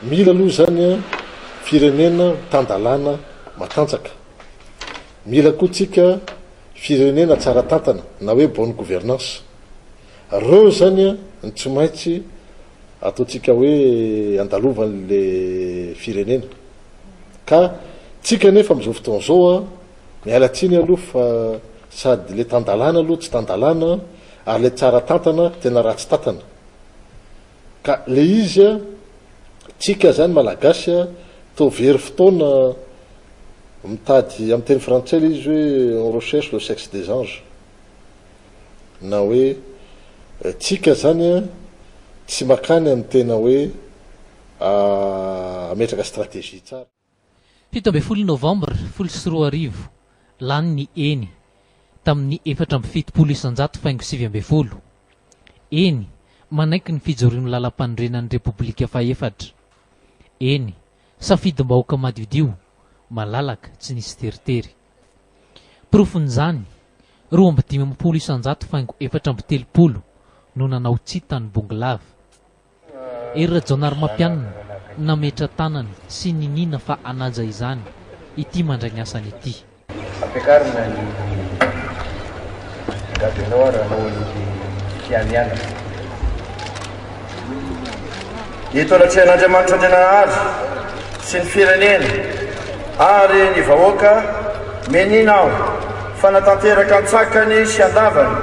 mila aloha zany a firenena tandalana matanjaka, mila koa tsika firenena tsara tantana na hoe bonne gouvernance. Reo zany a ny tsy maintsy ataotsika hoe andalovan'le firenena. Ka tsika nefa am'izao fotoana zao a miala tsiny aloha fa sady le tandalana aloha tsy tandalana ary le tsara tantana tena ratsy tantana. Ka le izy a tsika zany malagasy a to very fotoana mitady amin'ny teny frantsay le izy hoe on recherche le sexe des anges, na hoe tsika zany a tsy makany amin'ny tena hoe ametraka stratégie tsara. 17 Novambra 2024 lany ny eny tamin'ny 470 eny manaiky ny fijoroan'ny lalam-pandrenan'ny Repoblika Fahefatra. Eny safidim-bahoaka madiodio malalaka tsy nisy teritery. Profon'izany 2,470 no nanao tsitany Bonglava. Ery Rajaonarimampianina nametra tanany sy ninina fa anaja izany ity mandray ny asany ity. Ampiakarina ny gavenora noho ny fianiana. Ito latrehan'Andriamanitra Andriananahary sy ny firenena ary ny vahoaka menina aho fanatanteraka an-tsakany sy andavany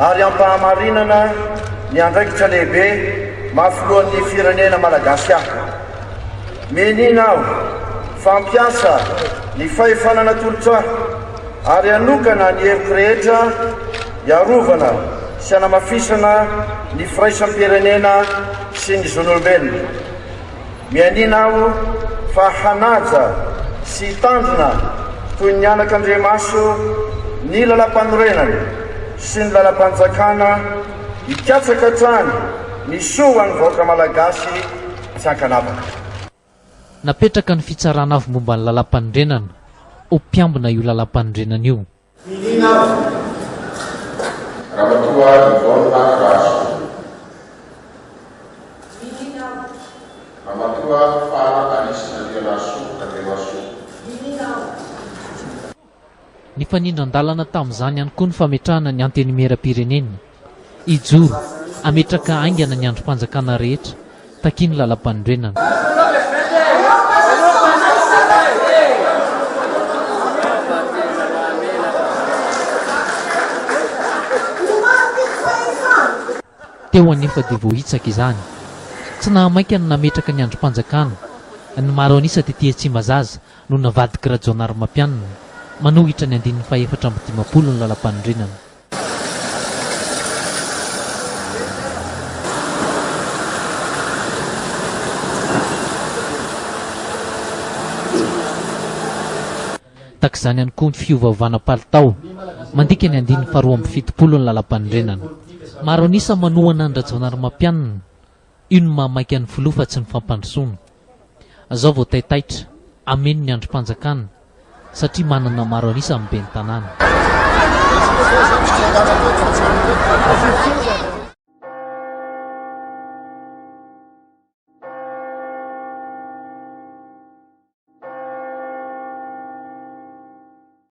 ary ampahamarinana ny andraikitra lehibe mahafilohan'ny firenena malagasy aho. Menina aho fampiasa ny fahefanana tolotra ary anokana ny heriko rehetra iarovana sy anamafisana ny firaisam-pirenena sy ny zon'olombelona. Mianina aho fa hanaja sy tandrina toy ny anak'Andriamaso ny lalam-panorenana sy ny lalam-panjakana hikatsaka hatrany ny soa ny vahoaka malagasy tsy ankanavaka. Napetraka ny fitsarana avy momba ny lalam-pandrenana ho mpiambina io lalam-pandrenana io. Minina Ramatoa Yvonne Raso. Ramatoa Fara Alice Raso Kademaso. Ny fanindran-dalana tamin'izany ihany koa ny fametrahana ny antenimieram-pirenena. Ijoro ametraka aingana ny androm-panjakana rehetra taky ny lalam-pandrenana. Teo anefa dia voahitsaka izany. Tsy nahamaika ny nametraka ny androm-panjakana. Ny maro anisa tetỳ Tsimbazaza no navadiky Rajaonarimampianina manohitra ny 450 ny lalam-pandrenana. Takizany ihany koa ny fiovaovana palitao mandika ny 470 ny lalam-pandrenana. Maro anisa manohana ny Rajaonarimampianina io no mahamaika ny filoha fa tsy ny fampandrosoana. Azao vao taitaitra ameno ny androm-panjakana satria manana maro anisa amin'ny ben'ny tanàna.